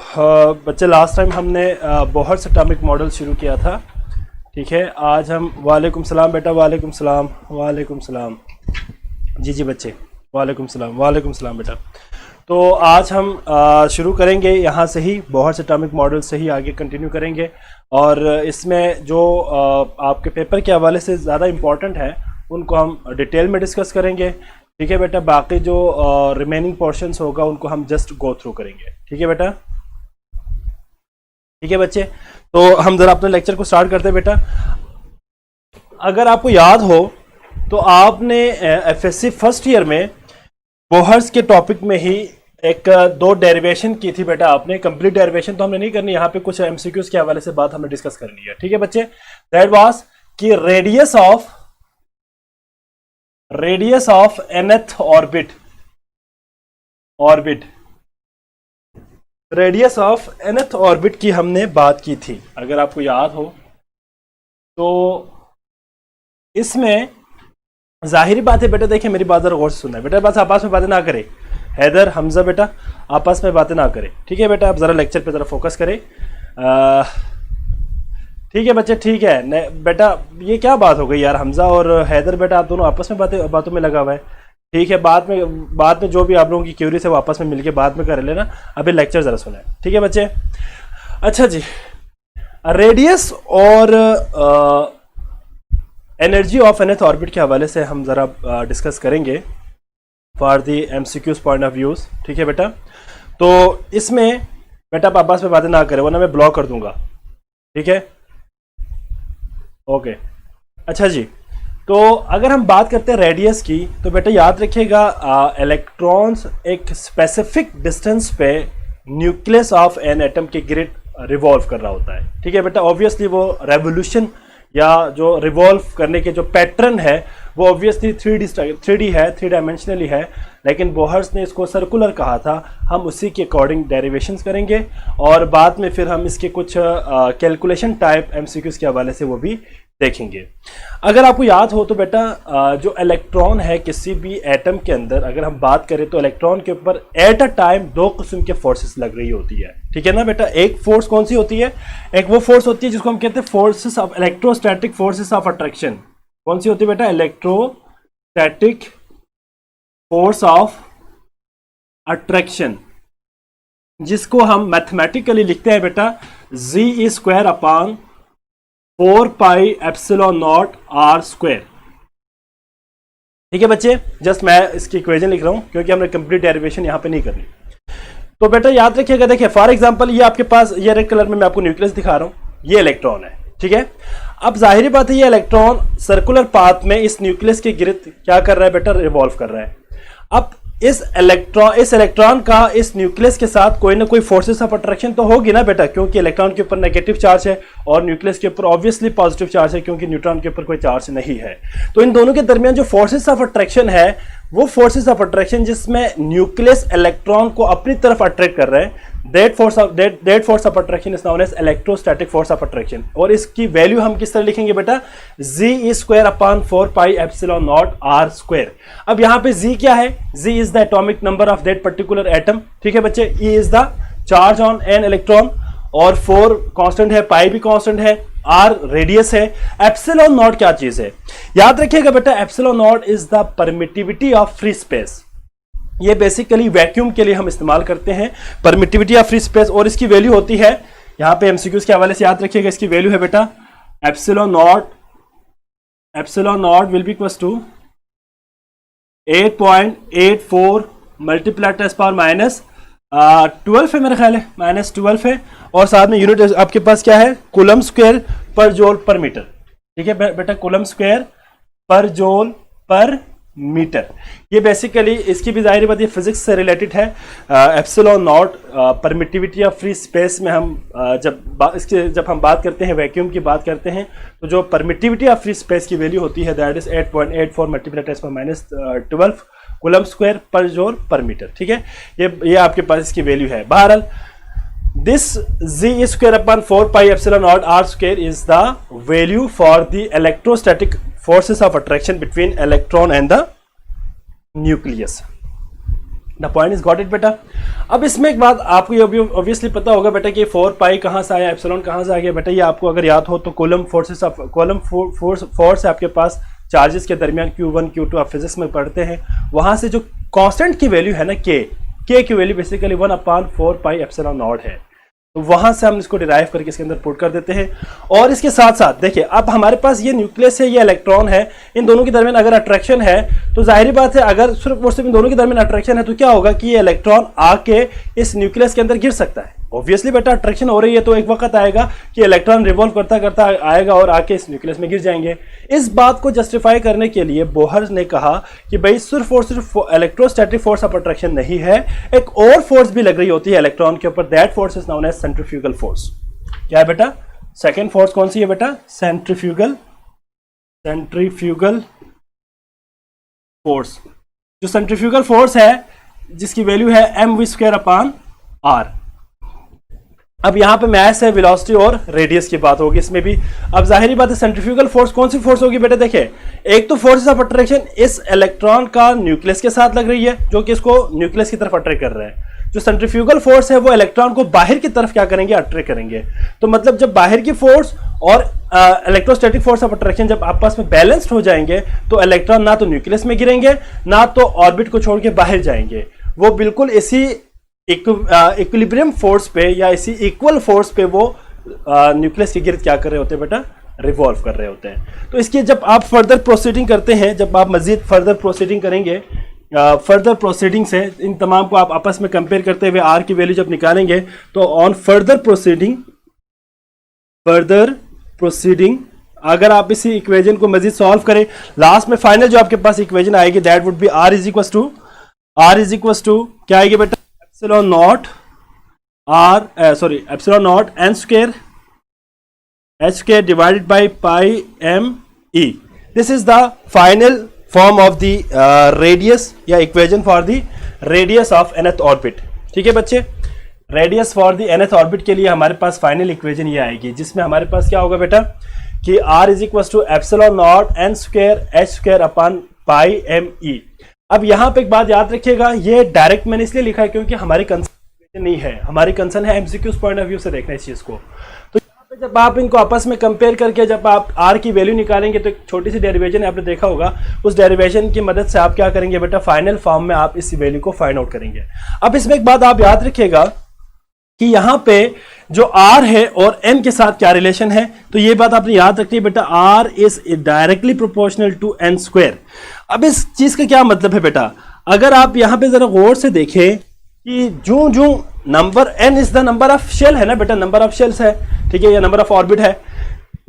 बच्चे last time हमने Bohr's atomic model शुरू किया था। ठीक है, आज हम वालेकुम सलाम बेटा, वालेकुम सलाम, वालेकुम सलाम। जी जी बच्चे, वालेकुम सलाम, वालेकुम सलाम बेटा। तो आज हम शुरू करेंगे यहाँ से ही, बोहर्स एटॉमिक मॉडल से ही आगे कंटिन्यू करेंगे। और इसमें जो आपके पेपर के हवाले से ज़्यादा इम्पॉर्टेंट है उनको हम डिटेल में डिस्कस करेंगे। ठीक है बेटा, बाकी जो रिमेनिंग पोर्शंस होगा उनको हम जस्ट गो थ्रू करेंगे। ठीक है बेटा, ठीक है बच्चे। तो हम जरा अपने लेक्चर को स्टार्ट करते हैं बेटा। अगर आपको याद हो तो आपने एफएससी फर्स्ट ईयर में बोहर्स के टॉपिक में ही एक दो डेरिवेशन की थी बेटा। आपने कंप्लीट डेरिवेशन तो हमने नहीं करनी, यहाँ पे कुछ एमसीक्यूज के हवाले से बात हमने डिस्कस करनी है। ठीक है बच्चे, दैट वाज कि radius of nth orbit, radius of nth orbit की हमने बात की थी, अगर आपको याद हो तो। इसमें जाहिर बात है बेटा, देखिए मेरी बात जरा गौर से सुनना है बेटा, बस आपस में बातें ना करें। हैदर, हमजा बेटा आपस में बातें ना करें। ठीक है बेटा, आप जरा लेक्चर पे जरा फोकस करें। ठीक है बच्चे, ठीक है बेटा। ये क्या बात हो गई यार, हमजा और हैदर बेटा आप दोनों आपस में बातों में लगा हुआ है। ठीक है, बाद में जो भी आप लोगों की क्यूरी है वो आपस में मिलके बाद में कर लेना। अभी लेक्चर जरा सुना है। ठीक है बच्चे, अच्छा जी। रेडियस और एनर्जी ऑफ nth ऑर्बिट के हवाले से हम जरा डिस्कस करेंगे for the MCQs point of views. ठीक है बेटा, तो इसमें बेटा आप आपस में बातें ना करें वरना मैं ब्लॉक कर दूंगा। ठीक है, ओके। अच्छा जी, तो अगर हम बात करते हैं रेडियस की तो बेटा याद रखिएगा, इलेक्ट्रॉन्स एक स्पेसिफिक डिस्टेंस पे न्यूक्लियस ऑफ एन एटम के गिर्द रिवॉल्व कर रहा होता है। ठीक है बेटा, ऑब्वियसली वो रेवोल्यूशन या जो रिवॉल्व करने के जो पैटर्न है वो ऑब्वियसली 3D है, 3 डायमेंशनली है, लेकिन बोहर्स ने इसको सर्कुलर कहा था। हम उसी के अकॉर्डिंग डेरिवेशंस करेंगे और बाद में फिर हम इसके कुछ कैलकुलेशन टाइप एमसीक्यूज के हवाले से वो भी देखेंगे। अगर आपको याद हो तो बेटा, जो इलेक्ट्रॉन है किसी भी एटम के अंदर, अगर हम बात करें तो इलेक्ट्रॉन के ऊपर एट अ टाइम 2 किस्म के फोर्सेस लग रही होती है। ठीक है ना बेटा, एक फोर्स कौन सी होती है, एक वो फोर्स होती है जिसको हम कहते हैं forces of electrostatic forces of attraction. कौन सी होती है बेटा, इलेक्ट्रोस्टैटिक फोर्स ऑफ अट्रैक्शन, जिसको हम मैथमेटिकली लिखते हैं बेटा G² upon 4 pi epsilon not R square. ठीक है बच्चे, जस्ट मैं इसकी इक्वेशन लिख रहा हूं क्योंकि हमने कंप्लीट डेरिवेशन यहां पे नहीं करनी। तो बेटा याद रखिएगा, देखिए फॉर एग्जांपल ये आपके पास ये रेड कलर में मैं आपको न्यूक्लियस दिखा रहा हूं, ये इलेक्ट्रॉन है। ठीक है, अब जाहिर बात है ये इलेक्ट्रॉन सर्कुलर पाथ में इस न्यूक्लियस के गिर्द क्या कर रहा है बेटा, रिवॉल्व कर रहा है। अब इस इलेक्ट्रॉन का इस न्यूक्लियस के साथ कोई ना कोई फोर्सेस ऑफ अट्रैक्शन तो होगी ना बेटा, क्योंकि इलेक्ट्रॉन के ऊपर नेगेटिव चार्ज है और न्यूक्लियस के ऊपर ऑब्वियसली पॉजिटिव चार्ज है, क्योंकि न्यूट्रॉन के ऊपर कोई चार्ज नहीं है। तो इन दोनों के दरमियान जो फोर्सेस ऑफ अट्रैक्शन है, वो फोर्सेस ऑफ अट्रैक्शन जिसमें न्यूक्लियस इलेक्ट्रॉन को अपनी तरफ अट्रैक्ट कर रहा है, that force of attraction is known as electrostatic force of attraction. और इसकी वैल्यू हम किस तरह लिखेंगे बेटा, G² upon 4 pi epsilon not R square. अब यहां पे G क्या है, G is the atomic number of that particular atom. ठीक है बच्चे, E is the charge on an electron और 4 कांस्टेंट है, पाई भी कांस्टेंट है, R रेडियस है। एप्सिलॉन नॉट क्या चीज है, याद रखिएगा बेटा, epsilon not is the permittivity of free space. ये बेसिकली वैक्यूम के लिए हम इस्तेमाल करते हैं, परमिटिविटी ऑफ फ्री स्पेस। और इसकी वैल्यू होती है, यहां पे एमसीक्यूज के हवाले से याद रखिएगा, इसकी वैल्यू है बेटा epsilon not will be equals to 8.84 multiply 10⁻⁻12 है, मेरा ख्याल है -12 है। और साथ में यूनिट आपके पास क्या है, कूलम स्क्वायर पर जूल पर मीटर। ठीक है बेटा, कूलम स्क्वायर पर जूल पर मीटर। ये बेसिकली इसकी भी जाहिर बात ये फिजिक्स से रिलेटेड है। Epsilon not permittivity of free space में हम जब हम बात करते हैं, वैक्यूम की बात करते हैं, तो जो परमिटिविटी ऑफ फ्री स्पेस की वैल्यू होती है that is 8.84 multiply 10⁻12 coulomb square पर जूल पर मीटर। ठीक है, ये आपके पास इसकी वैल्यू है। बहरहाल this G² upon 4 pi epsilon not R square is the value for the electrostatic forces of attraction between electron and the nucleus. The point is got it बेटा। अब इसमें एक बात आपको ये ऑब्वियसली पता होगा बेटा कि 4 पाई कहाँ से आया, एप्सिलॉन कहाँ से आ गया बेटा। ये आपको अगर याद हो तो कूलम फोर्स है आपके पास चार्जेस के दरमियान Q1 Q2 आप फिजिक्स में पढ़ते हैं। वहां से जो कांस्टेंट की वैल्यू है ना के की value basically 1/4 pi epsilon not है। तो वहां से हम इसको डिराइव करके इसके अंदर पुट कर देते हैं। और इसके साथ साथ देखिए अब हमारे पास ये न्यूक्लियस है, ये इलेक्ट्रॉन है, इन दोनों के दरमियान अगर अट्रैक्शन है तो जाहिर बात है अगर सिर्फ और सिर्फ इन दोनों के दरमियान अट्रैक्शन है तो क्या होगा कि ये इलेक्ट्रॉन आके इस न्यूक्लियस के अंदर गिर सकता है। ऑब्वियसली बेटा अट्रैक्शन हो रही है तो एक वक्त आएगा कि इलेक्ट्रॉन रिवॉल्व करता करता आएगा और आके इस न्यूक्लियस में गिर जाएंगे। इस बात को जस्टिफाई करने के लिए बोहर ने कहा कि भाई सिर्फ और सिर्फ इलेक्ट्रोस्टैटिक फोर्स ऑफ अट्रैक्शन नहीं है, एक और फोर्स भी लग रही होती है इलेक्ट्रॉन के ऊपर। That force is known as centrifugal force. क्या है बेटा? सेकेंड फोर्स कौन सी है बेटा? Centrifugal force. जो सेंट्रीफ्यूगल फोर्स है जिसकी वैल्यू है mv²/r। अब यहां पे मैस है, वेलोसिटी और रेडियस की बात होगी इसमें भी। अब जाहिर बात है सेंट्रीफ्यूगल फोर्स कौन सी फोर्स होगी बेटा? देखिए एक तो फोर्स ऑफ अट्रैक्शन इस इलेक्ट्रॉन का न्यूक्लियस के साथ लग रही है जो कि इसको न्यूक्लियस की तरफ अट्रैक्ट कर रहा है। जो सेंट्रीफ्यूगल फोर्स है वो इलेक्ट्रॉन को बाहर की तरफ क्या करेंगे? अट्रैक्ट करेंगे। तो मतलब जब बाहर की फोर्स और इलेक्ट्रोस्टैटिक फोर्स ऑफ अट्रैक्शन जब आपस में बैलेंस्ड हो जाएंगे तो इलेक्ट्रॉन ना तो न्यूक्लियस में गिरेंगे ना तो ऑर्बिट को छोड़ के बाहर जाएंगे। वो बिल्कुल इसी इक्विलिब्रियम फोर्स पे या इसी इक्वल फोर्स पे वो न्यूक्लियस के गिर्द क्या कर रहे होते हैं बेटा? रिवॉल्व कर रहे होते हैं। तो इसकी जब आप फर्दर प्रोसीडिंग करते हैं, जब आप मजीद फर्दर प्रोसीडिंग करेंगे, फर्दर प्रोसीडिंग से इन तमाम को आप आपस में कंपेयर करते हुए आर की वैल्यू जब निकालेंगे तो ऑन फर्दर प्रोसीडिंग अगर आप इसी इक्वेशन को मजीद सॉल्व करें, लास्ट में फाइनल जो आपके पास इक्वेशन आएगी that would be r is equal to क्या आएगी बेटा? Epsilon not n² divided by pi m e. This is the final form of the radius या equation for the radius of nth orbit. ठीक है बच्चे, radius for the nth orbit के लिए हमारे पास फाइनल इक्वेशन ये आएगी जिसमें हमारे पास क्या होगा बेटा कि r is equal to epsilon not n²h²/pi m e. अब यहां पे एक बात याद रखिएगा, ये डायरेक्ट मैंने इसलिए लिखा है क्योंकि हमारी कंसर्न नहीं है, हमारी कंसर्न है एमसीक्यूज पॉइंट ऑफ व्यू से देखना इस चीज को। तो यहाँ पे जब आप इनको आपस में कंपेयर करके जब आप r की वैल्यू निकालेंगे तो एक छोटी सी डेरिवेशन है, आपने देखा होगा, उस डेरिवेशन की मदद से आप क्या करेंगे बेटा? फाइनल फॉर्म में आप इस वैल्यू को फाइंड आउट करेंगे। अब इसमें एक बात आप याद रखिएगा कि यहां पे जो r है और m के साथ क्या रिलेशन है, तो ये बात आपने याद रखनी है बेटा, r is directly proportional to n²। अब इस चीज का क्या मतलब है बेटा? अगर आप यहां पे जरा गौर से देखें कि जो number n is the number of shell है ना बेटा, नंबर ऑफ शेल्स है, ठीक है, या नंबर ऑफ ऑर्बिट है।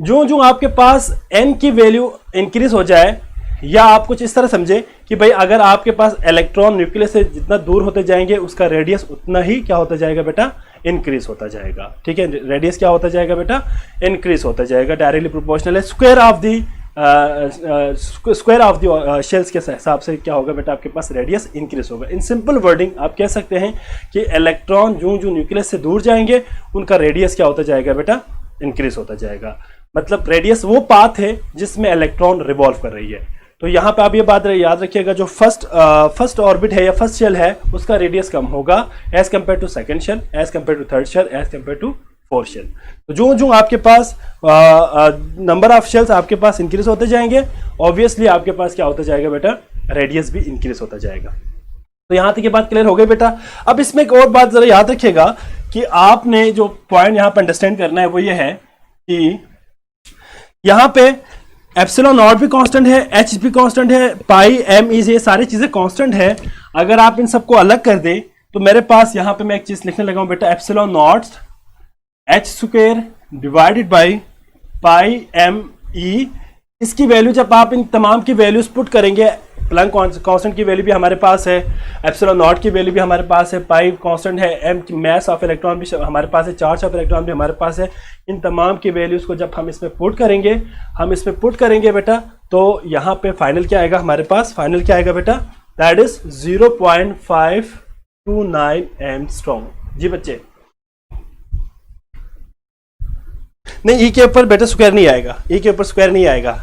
जो आपके पास n की वैल्यू इंक्रीज हो जाए, या आप कुछ इस तरह समझे कि भाई अगर आपके पास इलेक्ट्रॉन न्यूक्लियस से जितना दूर होते जाएंगे उसका रेडियस उतना ही क्या होता जाएगा बेटा? इंक्रीज होता जाएगा। ठीक है, रेडियस क्या होता जाएगा बेटा? इंक्रीज होता जाएगा, डायरेक्टली प्रोपोर्शनल है स्क्वायर ऑफ द शेल्स के हिसाब से क्या होगा बेटा? आपके पास रेडियस इंक्रीज होगा। इन सिंपल वर्डिंग आप कह सकते हैं कि इलेक्ट्रॉन जो न्यूक्लियस से दूर जाएंगे उनका रेडियस क्या होता जाएगा बेटा? इंक्रीज होता जाएगा। मतलब रेडियस वो पाथ है जिसमें इलेक्ट्रॉन रिवॉल्व कर रही है। तो यहाँ पे आप ये बात याद रखिएगा, जो फर्स्ट ऑर्बिट है या फर्स्ट शेल है उसका रेडियस कम होगा as compare to second shell, as compare to third shell, as compare to fourth shell. तो जो आपके पास नंबर ऑफ शेल्स आपके पास इंक्रीज होते जाएंगे, ऑब्वियसली आपके पास क्या होता जाएगा बेटा? रेडियस भी इंक्रीज होता जाएगा। तो यहाँ तक ये बात क्लियर हो गई बेटा। अब इसमें एक और बात जरा याद रखिएगा कि आपने जो पॉइंट यहाँ पर अंडरस्टैंड करना है वो ये है कि यहाँ पे एप्सिलॉन नॉट भी कांस्टेंट है, एच भी कांस्टेंट है, पाई एम ई ये सारी चीजें कांस्टेंट है। अगर आप इन सबको अलग कर दे तो मेरे पास यहाँ पे मैं एक चीज लिखने लगा हूं बेटा, epsilon not h² divided by pi M E. इसकी वैल्यू जब आप इन तमाम की वैल्यूज पुट करेंगे, प्लैंक कांस्टेंट की वैल्यू भी हमारे पास है, एप्सिलॉन नॉट की वैल्यू भी हमारे पास है, पाई कांस्टेंट है, एम की मास ऑफ इलेक्ट्रॉन भी हमारे पास है, चार्ज ऑफ इलेक्ट्रॉन भी हमारे पास है। इन तमाम की वैल्यूज को जब हम इसमें पुट करेंगे बेटा, तो यहाँ पे फाइनल क्या आएगा हमारे पास? फाइनल क्या आएगा बेटा? That is 0.529 angstrom. जी बच्चे, नहीं ई के ऊपर बेटा स्क्वायर नहीं आएगा, ई के ऊपर स्क्वायर नहीं आएगा।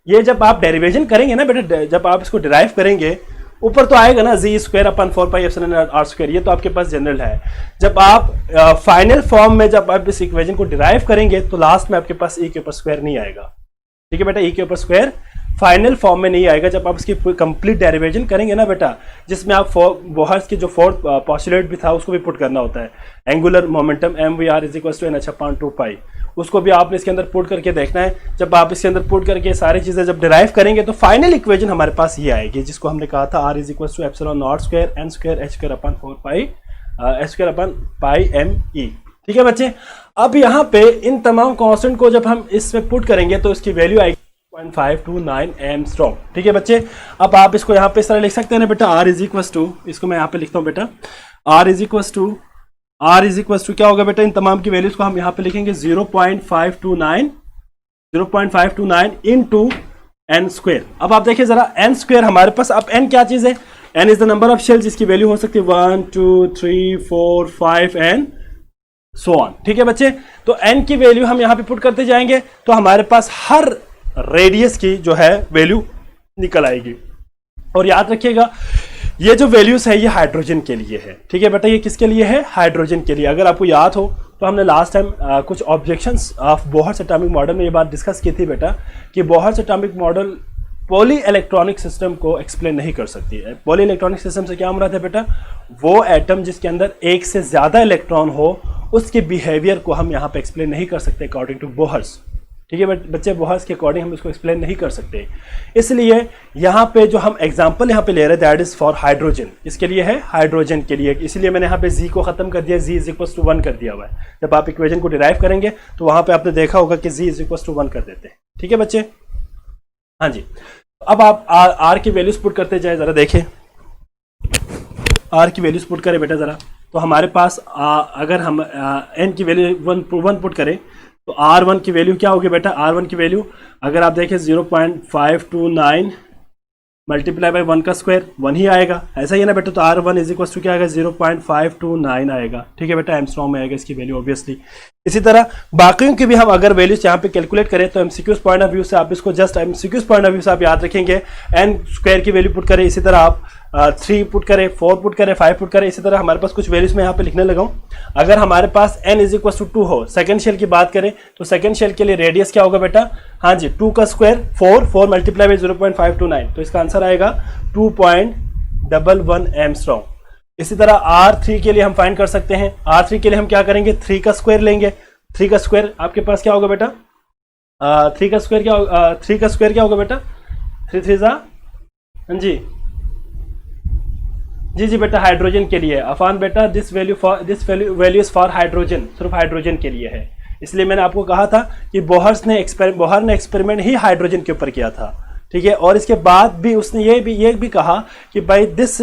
ये जब आप डेरिवेशन करेंगे ना बेटा, जब आप इसको डिराइव करेंगे ऊपर तो आएगा ना जी स्क्वायर अपन 4πε r², ये तो आपके पास जनरल है। जब आप फाइनल फॉर्म में जब आप इस इक्वेशन को डिराइव करेंगे तो लास्ट में आपके पास e के ऊपर स्क्वायर नहीं आएगा। ठीक है बेटा, e के ऊपर स्क्वायर फाइनल फॉर्म में नहीं आएगा जब आप इसकी कंप्लीट डेरिवेशन करेंगे ना बेटा, जिसमें आप बोहर्स की जो फोर्थ पोस्टुलेट भी था उसको भी पुट करना होता है, एंगुलर मोमेंटम mvr = nh/2π, उसको भी आपने इसके अंदर पुट करके देखना है। जब आप इसके अंदर पुट करके सारी चीजें जब डिराइव करेंगे तो फाइनल इक्वेशन हमारे पास ये आएगी, जिसको हमने कहा था r = ε0² n²h²/4π ठीक है बच्चे। अब यहाँ पे इन तमाम कांस्टेंट को जब हम इसमें पुट करेंगे तो इसकी वैल्यू आएगी 0.529 एंगस्ट्रॉम। ठीक है बच्चे, अब आप इसको यहाँ पे इस तरह लिख सकते हैं ना बेटा, r इसको मैं यहाँ पे लिखता हूँ बेटा, r क्या होगा बेटा, इन तमाम की वैल्यूज को हम यहाँ पे लिखेंगे 0.529 इंटू n²। अब आप देखिए जरा n² हमारे पास, अब n क्या चीज है, n is the number of shell जिसकी वैल्यू हो सकती है 1 2 3 4 5 एंड सो ऑन। ठीक है बच्चे, तो n की वैल्यू हम यहाँ पे पुट करते जाएंगे तो हमारे पास हर रेडियस की जो है वैल्यू निकल आएगी। और याद रखिएगा ये जो वैल्यूज है ये हाइड्रोजन के लिए है। ठीक है बेटा, ये किसके लिए है, हाइड्रोजन के लिए। अगर आपको याद हो तो हमने लास्ट टाइम कुछ objections of Bohr's atomic model में ये बात डिस्कस की थी बेटा कि Bohr's atomic model poly electronic system को एक्सप्लेन नहीं कर सकती है। पॉली इलेक्ट्रॉनिक सिस्टम से क्या मुराद है बेटा, वो एटम जिसके अंदर एक से ज्यादा इलेक्ट्रॉन हो उसके बिहेवियर को हम यहाँ पे एक्सप्लेन नहीं कर सकते अकॉर्डिंग टू बोहर्स। ठीक है बच्चे, बोहर्स के अकॉर्डिंग हम इसको एक्सप्लेन नहीं कर सकते, इसलिए यहाँ पे जो हम एग्जांपल यहाँ पे ले रहे हैं दैट इज फॉर हाइड्रोजन, इसके लिए है हाइड्रोजन के लिए, इसलिए मैंने यहाँ पे जी को खत्म कर दिया, जी = 1 कर दिया हुआ है। जब आप इक्वेशन को डिराइव करेंगे तो वहां पे आपने देखा होगा कि जी = 1 कर देते हैं। ठीक है बच्चे, हाँ जी। अब आप आर की वैल्यूज पुट करते जाए, जरा देखें आर की वैल्यूज पुट करें बेटा जरा, तो हमारे पास अगर हम एन की वैल्यू 1 पुट करें तो R1 की वैल्यू क्या होगी बेटा, R1 की वैल्यू अगर आप देखें 0.529 मल्टीप्लाई बाई 1 का स्क्वायर 1 ही आएगा, ऐसा ही है ना बेटा। तो R1 क्या आएगा 0.529 आएगा। ठीक है बेटा, एंगस्ट्रॉम में आएगा इसकी वैल्यू ऑब्वियसली। इसी तरह बाकियों की भी हम अगर वैल्यूज यहाँ पे कैलकुलेट करें तो एमसीक्यूज पॉइंट ऑफ व्यू से आप इसको just MCQs point of view से आप याद रखेंगे, n² की वैल्यू पुट करें, इसी तरह आप 3 पुट करें, 4 पुट करें, 5 पुट करें, इसी तरह हमारे पास कुछ वैल्यूज में यहाँ पे लिखने लगा हूँ। अगर हमारे पास n = 2 हो, सेकंड शेल की बात करें तो सेकंड शेल के लिए रेडियस क्या होगा बेटा, हाँ जी 2 का स्क्वायर 4 मल्टीप्लाई बाई 0.529, तो इसका आंसर आएगा 2.11 एंगस्ट्रॉम। इसी तरह R3 के लिए हम फाइंड कर सकते हैं, R3 के लिए हम क्या करेंगे 3 का स्क्वायर लेंगे, 3 का स्क्वायर आपके पास क्या होगा बेटा, 3 का स्क्वायर क्या होगा बेटा, 3 3 हाँ जी जी बेटा हाइड्रोजन के लिए अफान बेटा this value is for hydrogen, सिर्फ हाइड्रोजन के लिए है। इसलिए मैंने आपको कहा था कि बोहर ने एक्सपेरिमेंट ही हाइड्रोजन के ऊपर किया था। ठीक है, और इसके बाद भी उसने ये भी कहा कि भाई दिस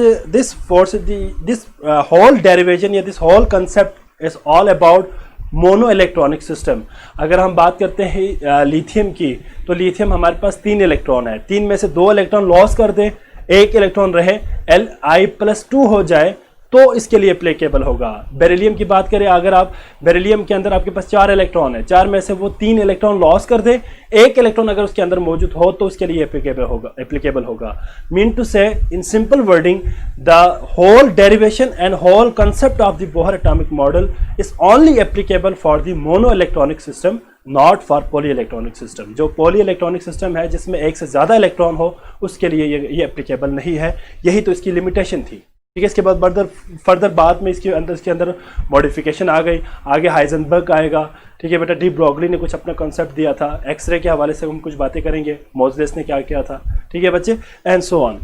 होल डेरिवेशन या this whole concept is all about mono electronic system. अगर हम बात करते हैं लिथियम की, तो लिथियम हमारे पास 3 इलेक्ट्रॉन है, 3 में से 2 इलेक्ट्रॉन लॉस कर दें, 1 इलेक्ट्रॉन रहे, Li+2 हो जाए तो इसके लिए एप्लीकेबल होगा। बेरिलियम की बात करें, अगर आप बेरिलियम के अंदर आपके पास 4 इलेक्ट्रॉन है, 4 में से वो 3 इलेक्ट्रॉन लॉस कर दे, 1 इलेक्ट्रॉन अगर उसके अंदर मौजूद हो तो उसके लिए एप्लीकेबल होगा। Mean to say in simple wording the whole derivation and whole concept of the Bohr atomic model is only applicable for the mono electronic system, not for poly electronic system. जो poly electronic system है जिसमें 1 से ज़्यादा electron हो उसके लिए ये applicable नहीं है, यही तो इसकी लिमिटेशन थी। ठीक है, इसके बाद फर्दर बाद में इसके अंदर मॉडिफिकेशन आ गई, आगे हाइजेनबर्ग आएगा। ठीक है बेटा, डी ब्रॉगली ने कुछ अपना कॉन्सेप्ट दिया था, एक्सरे के हवाले से हम कुछ बातें करेंगे, मोजलेस ने क्या किया था। ठीक है बच्चे, एंड सो ऑन।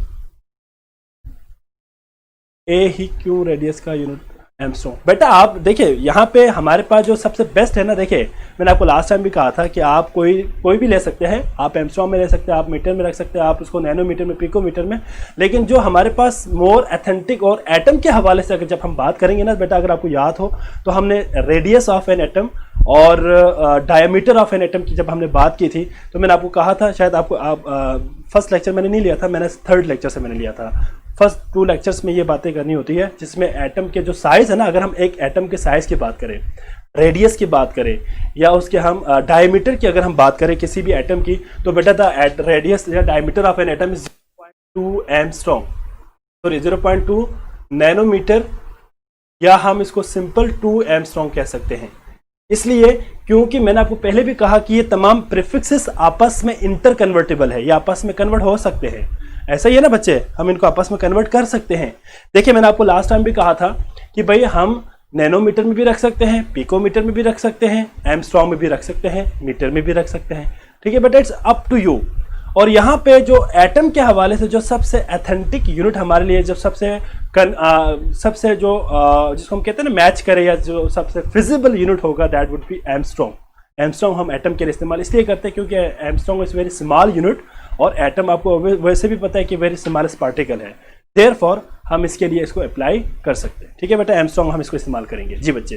ए ही क्यों रेडियस का यूनिट एंगस्ट्रॉम। बेटा आप देखिए यहाँ पे हमारे पास जो सबसे बेस्ट है ना, देखिए मैंने आपको लास्ट टाइम भी कहा था कि आप कोई भी ले सकते हैं, आप एंगस्ट्रॉम में ले सकते हैं, आप मीटर में रख सकते हैं, आप उसको नैनोमीटर में, पिकोमीटर में, लेकिन जो हमारे पास मोर ऑथेंटिक और एटम के हवाले से अगर जब हम बात करेंगे ना बेटा, अगर आपको याद हो तो हमने रेडियस ऑफ एन एटम और डायमीटर ऑफ एन एटम की जब हमने बात की थी तो मैंने आपको कहा था, शायद आपको फर्स्ट लेक्चर मैंने नहीं लिया था, मैंने 3rd लेक्चर से मैंने लिया था। फर्स्ट 2 लेक्चर्स में ये बातें करनी होती है जिसमें एटम के जो साइज है ना, अगर हम एक एटम के साइज की बात करें, रेडियस की बात करें या उसके हम डायमीटर की अगर हम बात करें किसी भी एटम की, तो बेटा द रेडियस या diameter of an atom is 0.2 angstrom. Sorry 0.2 nanometer, या हम इसको सिंपल 2 एंगस्ट्रॉम कह सकते हैं। इसलिए क्योंकि मैंने आपको पहले भी कहा कि ये तमाम प्रीफिक्सेस आपस में इंटर कन्वर्टेबल है, ये आपस में कन्वर्ट हो सकते हैं। ऐसा ही है ना बच्चे, हम इनको आपस में कन्वर्ट कर सकते हैं। देखिए मैंने आपको लास्ट टाइम भी कहा था कि भाई हम नैनोमीटर में भी रख सकते हैं, पिकोमीटर में भी रख सकते हैं, एंगस्ट्रॉम में भी रख सकते हैं, मीटर में भी रख सकते हैं, ठीक है, but it's up to you. और यहाँ पे जो एटम के हवाले से जो सबसे ऑथेंटिक यूनिट हमारे लिए, जो सबसे जिसको हम कहते हैं ना मैच करे, या जो सबसे फिजिबल यूनिट होगा, that would B angstrom. Angstrom हम एटम के लिए इस्तेमाल इसलिए करते हैं क्योंकि angstrom is very small unit, और एटम आपको वैसे भी पता है कि वेरी स्मॉलेस्ट पार्टिकल है, देयरफॉर हम इसके लिए इसको अप्लाई कर सकते हैं। ठीक है बेटा, एंगस्ट्रॉम हम इसको इस्तेमाल करेंगे। जी बच्चे,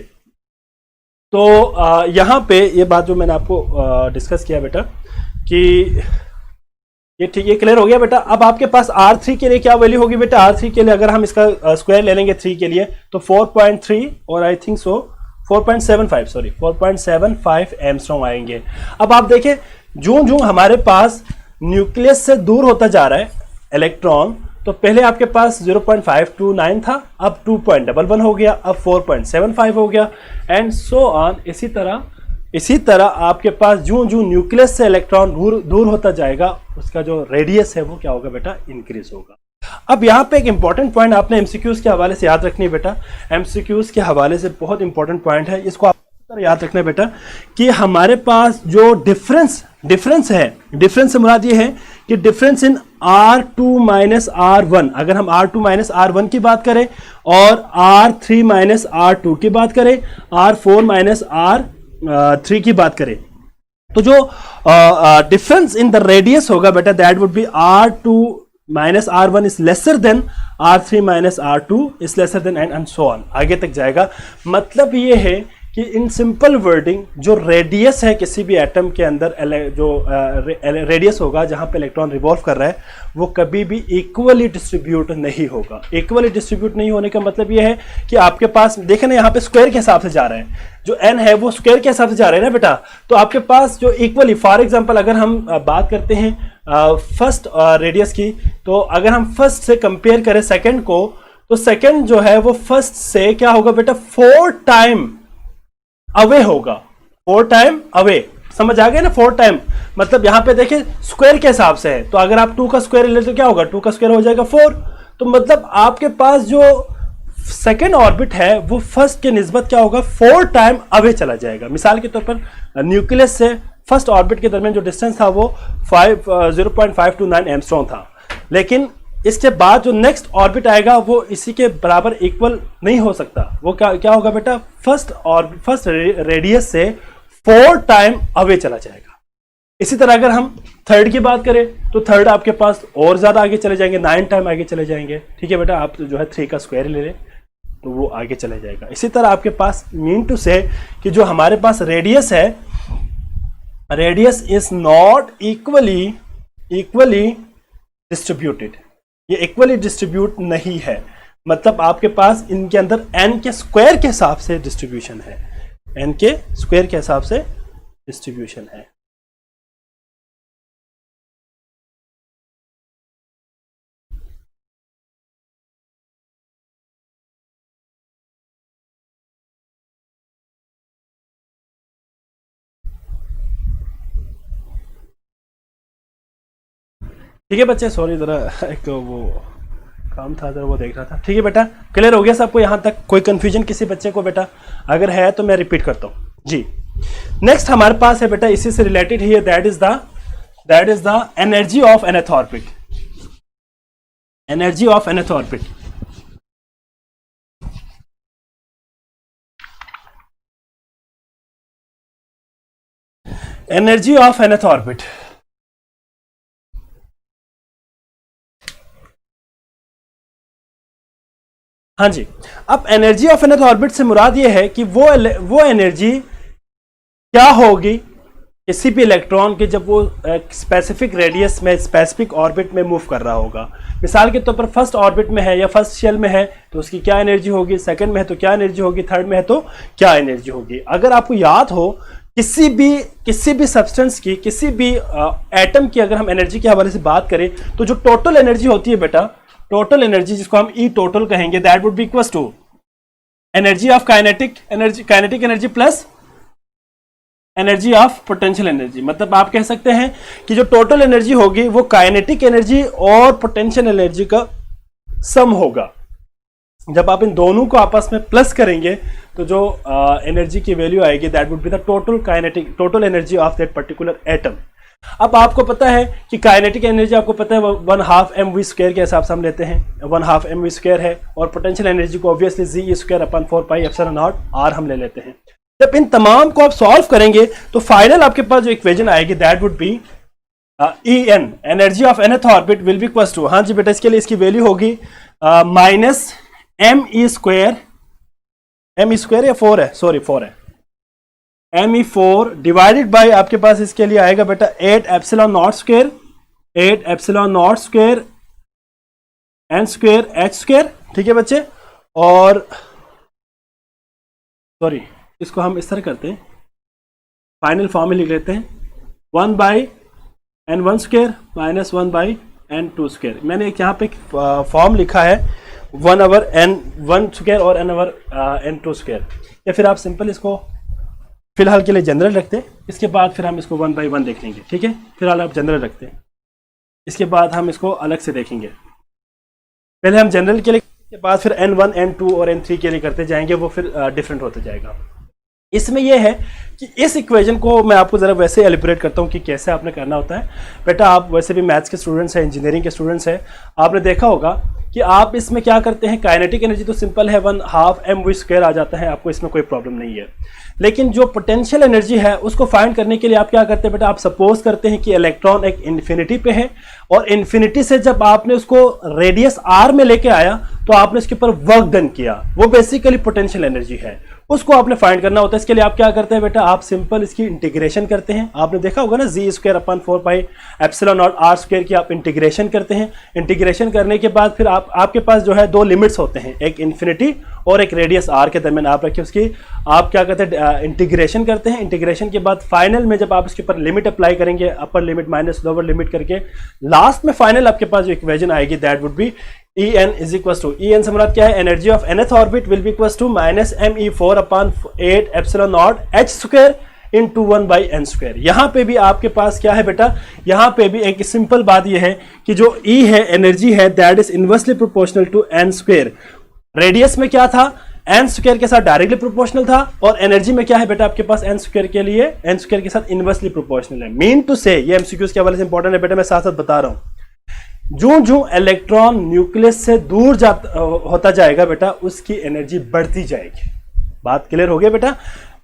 तो यहाँ पे ये बात जो मैंने आपको डिस्कस किया बेटा कि ये ठीक, ये क्लियर हो गया बेटा। अब आपके पास R3 के लिए क्या वैल्यू होगी बेटा? R3 के लिए अगर हम इसका स्क्वायर ले लेंगे 3 के लिए तो 4.3 और आई थिंक सो 4.75 एंगस्ट्रॉम आएंगे। अब आप देखें जो हमारे पास न्यूक्लियस से दूर होता जा रहा है इलेक्ट्रॉन, तो पहले आपके पास 0.529 था, अब 2.11 हो गया, अब 4.75 हो गया, एंड सो ऑन। इसी तरह आपके पास जो न्यूक्लियस से इलेक्ट्रॉन दूर होता जाएगा, उसका जो रेडियस है वो क्या होगा बेटा? इंक्रीज होगा। अब यहाँ पे एक इंपॉर्टेंट पॉइंट आपने एमसीक्यूज के हवाले से याद रखनी है बेटा। एमसीक्यूज के हवाले से बहुत इंपॉर्टेंट पॉइंट है, इसको आप याद रखना है बेटा कि हमारे पास जो डिफरेंस है, डिफरेंस से मुराद ये है कि difference in R2 minus R1, अगर हम R2 माइनस R1 की बात करें और R3 माइनस R2 की बात करें, R4 माइनस R3 की बात करें, तो जो डिफरेंस इन द रेडियस होगा बेटा, that would B R2 minus R1 is lesser than R3 minus R2 is lesser than, and so on, आगे तक जाएगा। मतलब ये है कि इन सिंपल वर्डिंग जो रेडियस है किसी भी एटम के अंदर, जो रेडियस होगा जहां पे इलेक्ट्रॉन रिवॉल्व कर रहा है, वो कभी भी इक्वली डिस्ट्रीब्यूट नहीं होगा। इक्वली डिस्ट्रीब्यूट नहीं होने का मतलब ये है कि आपके पास देखें ना, यहाँ पे स्क्वायर के हिसाब से जा रहा है, जो n है वो स्क्वायर के हिसाब से जा रहा है ना बेटा, तो आपके पास जो इक्वली, फॉर एग्जाम्पल अगर हम बात करते हैं फर्स्ट रेडियस की, तो अगर हम फर्स्ट से कंपेयर करें सेकेंड को, तो सेकेंड जो है वो फर्स्ट से क्या होगा बेटा? 4 टाइम अवे होगा, 4 टाइम अवे। समझ आ गया ना? 4 टाइम मतलब यहां पे देखिए स्क्वायर के हिसाब से है, तो अगर आप 2 का स्क्वायर ले तो क्या होगा? 2 का स्क्वायर हो जाएगा 4। तो मतलब आपके पास जो सेकेंड ऑर्बिट है वो फर्स्ट के निस्बत क्या होगा? 4 टाइम अवे चला जाएगा। मिसाल के तौर पर न्यूक्लियस से फर्स्ट ऑर्बिट के दरमियान जो डिस्टेंस था वो 0.529 एंगस्ट्रॉम था, लेकिन इसके बाद जो नेक्स्ट ऑर्बिट आएगा वो इसी के बराबर इक्वल नहीं हो सकता। वो क्या होगा बेटा? फर्स्ट रेडियस से 4 टाइम अवे चला जाएगा। इसी तरह अगर हम थर्ड की बात करें तो थर्ड आपके पास और ज्यादा आगे चले जाएंगे, 9 टाइम आगे चले जाएंगे। ठीक है बेटा, आप जो है 3 का स्क्वायर ले लें तो वो आगे चले जाएगा। इसी तरह आपके पास मीन टू से कि जो हमारे पास रेडियस है, radius is not equally distributed, ये इक्वली डिस्ट्रीब्यूट नहीं है। मतलब आपके पास इनके अंदर n के स्क्वायर के हिसाब से डिस्ट्रीब्यूशन है, n के स्क्वायर के हिसाब से डिस्ट्रीब्यूशन है। ठीक है बच्चे, सॉरी जरा एक तो वो काम था जरा वो देख रहा था। ठीक है बेटा, क्लियर हो गया सबको यहाँ तक? कोई कंफ्यूजन किसी बच्चे को बेटा? अगर है तो मैं रिपीट करता हूँ जी। नेक्स्ट हमारे पास है बेटा, इसी से रिलेटेड ही है, that is the energy of nth orbit. Energy of nth orbit, energy of nth orbit. हाँ जी, अब एनर्जी ऑफ nth ऑर्बिट से मुराद ये है कि वो एनर्जी क्या होगी किसी भी इलेक्ट्रॉन के जब वो स्पेसिफिक रेडियस में स्पेसिफिक ऑर्बिट में मूव कर रहा होगा। मिसाल के तौर पर फर्स्ट ऑर्बिट में है या फर्स्ट शेल में है तो उसकी क्या एनर्जी होगी, सेकंड में है तो क्या एनर्जी होगी, थर्ड में है तो क्या एनर्जी होगी। अगर आपको याद हो किसी भी सब्सटेंस की, किसी भी एटम की अगर हम एनर्जी के हवाले से बात करें तो जो टोटल एनर्जी होती है बेटा, टोटल एनर्जी जिसको हम ई टोटल कहेंगे, that would be equal to energy of kinetic energy plus energy of potential energy. मतलब आप कह सकते हैं कि जो टोटल एनर्जी होगी वो काइनेटिक एनर्जी और पोटेंशियल एनर्जी का सम होगा। जब आप इन दोनों को आपस में प्लस करेंगे तो जो एनर्जी की वैल्यू आएगी that would be the total energy of that particular atom. अब आपको पता है कि काइनेटिक एनर्जी आपको पता है 1/2 mv² के हिसाब से हम लेते हैं, 1/2 mv² है, और पोटेंशियल एनर्जी को ऑब्वियसली g²/4πε0r हम ले लेते हैं। जब इन तमाम को आप सॉल्व करेंगे तो फाइनल आपके पास जो इक्वेशन आएगी that would be En, energy of nth orbit will be equal to, हाँ जी बेटा, इसके लिए इसकी वैल्यू होगी माइनस me² या 4 है, सॉरी 4 है, me4 डिवाइडेड बाय आपके पास इसके लिए आएगा बेटा 8ε0² n²h², ठीक है बच्चे। और सॉरी इसको हम इस तरह करते हैं, फाइनल फॉर्म में लिख लेते हैं 1/n1² माइनस 1/n2²। मैंने एक यहाँ पे फॉर्म लिखा है 1/n1² और n/n2², या फिर आप सिंपल इसको फिलहाल के लिए जनरल रखते हैं, इसके बाद फिर हम इसको 1/1 देख लेंगे, ठीक है। फिलहाल आप जनरल रखते हैं, इसके बाद हम इसको अलग से देखेंगे। पहले हम जनरल के लिए, के बाद फिर n1 n2 और n3 के लिए करते जाएंगे, वो फिर डिफरेंट होता जाएगा। इसमें यह है कि इस इक्वेशन को मैं आपको ज़रा वैसे एलिब्रेट करता हूँ कि कैसे आपने करना होता है। बेटा आप वैसे भी मैथ्स के स्टूडेंट्स हैं, इंजीनियरिंग के स्टूडेंट्स हैं, आपने देखा होगा कि आप इसमें क्या करते हैं, काइनेटिक एनर्जी तो सिंपल है 1/2 mv² आ जाता है, आपको इसमें कोई प्रॉब्लम नहीं है। लेकिन जो पोटेंशियल एनर्जी है उसको फाइंड करने के लिए आप क्या करते हैं बेटा, आप सपोज करते हैं कि इलेक्ट्रॉन एक इन्फिनिटी पे है, और इन्फिनिटी से जब आपने उसको रेडियस r में लेके आया तो आपने उसके ऊपर वर्क डन किया, वो बेसिकली पोटेंशियल एनर्जी है, उसको आपने फाइंड करना होता है। इसके लिए आप क्या करते हैं बेटा, आप सिंपल इसकी इंटीग्रेशन करते हैं। आपने देखा होगा ना g²/4πε0r² की आप इंटीग्रेशन करते हैं। इंटीग्रेशन करने के बाद फिर आपके पास जो है दो लिमिट्स होते हैं, एक इन्फिनिटी और एक रेडियस r के दरमियान आप रखिए उसकी, आप क्या करते हैं इंटीग्रेशन करते हैं। इंटीग्रेशन के बाद फाइनल में जब आप इसके ऊपर लिमिट अप्लाई करेंगे, upper limit minus lower limit करके, लास्ट में फाइनल आपके पास जो इक्वेशन आएगी that would be En is equal to, En से मुराद क्या है, energy of nth orbit will be equal to minus me4/8ε0h² into 1/n²। यहाँ पे भी आपके पास क्या है बेटा, यहाँ पे भी एक सिंपल बात यह है कि जो E है, एनर्जी है, that is inversely proportional to n²। Radius में क्या था, n² के साथ डायरेक्टली प्रोपोर्शनल था, और एनर्जी में क्या है बेटा आपके पास n² के लिए n² के साथ इनवर्सली प्रोपोर्शनल है। मीन टू से, ये MCQs के हवाले से इंपॉर्टेंट है बेटा, मैं साथ साथ बता रहा हूँ। जो इलेक्ट्रॉन न्यूक्लियस से दूर होता जाएगा बेटा, उसकी एनर्जी बढ़ती जाएगी। बात क्लियर हो गई बेटा।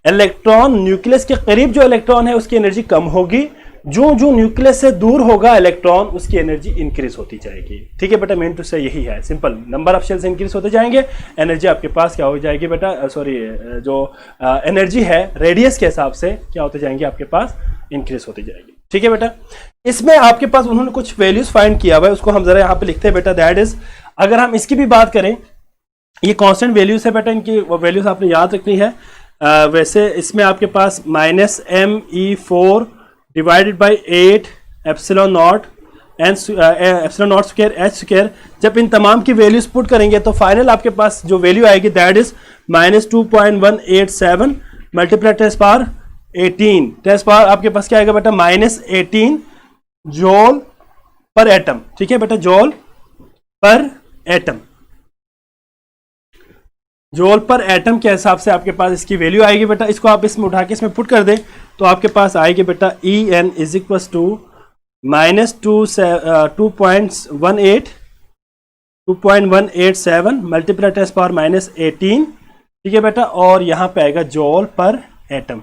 इलेक्ट्रॉन न्यूक्लियस के करीब जो इलेक्ट्रॉन है उसकी एनर्जी कम होगी, जो न्यूक्लियस से दूर होगा इलेक्ट्रॉन उसकी एनर्जी इंक्रीज होती जाएगी, ठीक है बेटा। मेन टू से यही है, simple, number of shells increase होते जाएंगे, एनर्जी आपके पास क्या हो जाएगी बेटा, सॉरी जो एनर्जी है रेडियस के हिसाब से क्या होते जाएंगे आपके पास, इंक्रीज होती जाएगी, ठीक है बेटा। इसमें आपके पास उन्होंने कुछ वैल्यूज फाइंड किया हुआ है, उसको हम जरा यहाँ पे लिखते हैं बेटा, दैट इज, अगर हम इसकी भी बात करें, ये कांस्टेंट वैल्यूज है बेटा, इनकी वैल्यूज आपने याद रखनी है। वैसे इसमें आपके पास minus me4 divided by 8ε0 ε0²h², जब इन तमाम की वैल्यूज पुट करेंगे तो फाइनल आपके पास जो वैल्यू आएगी दैट इज -2.187 मल्टीप्लाई 10⁻18, 10 आपके पास क्या आएगा बेटा, -18 जूल पर एटम, ठीक है बेटा, जूल पर एटम, जूल पर एटम के हिसाब से आपके पास इसकी वैल्यू आएगी बेटा। इसको आप इसमें उठा के इसमें पुट कर दें तो आपके पास आएगी बेटा En is equal to -2.187 multiply 10⁻18, ठीक है बेटा, और यहां पे आएगा जूल पर एटम।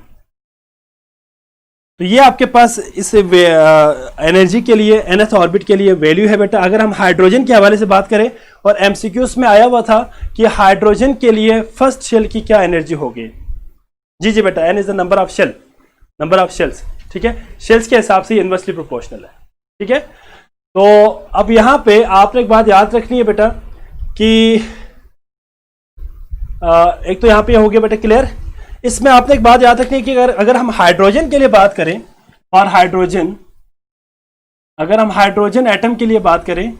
तो ये आपके पास इस एनर्जी के लिए nth ऑर्बिट के लिए वैल्यू है बेटा। अगर हम हाइड्रोजन के हवाले से बात करें, और MCQs में आया हुआ था कि हाइड्रोजन के लिए फर्स्ट शेल की क्या एनर्जी होगी, जी बेटा, n is the number of shell, number of shells, ठीक है, शेल्स के हिसाब से इनवर्सली प्रोपोर्शनल है, ठीक है। तो अब यहां पे आपने एक बात याद रखनी है बेटा कि एक तो यहां पे हो गया बेटा क्लियर। इसमें आपने एक बात याद रखनी है कि अगर हम हाइड्रोजन के लिए बात करें, और हाइड्रोजन, अगर हम हाइड्रोजन एटम के लिए बात करें,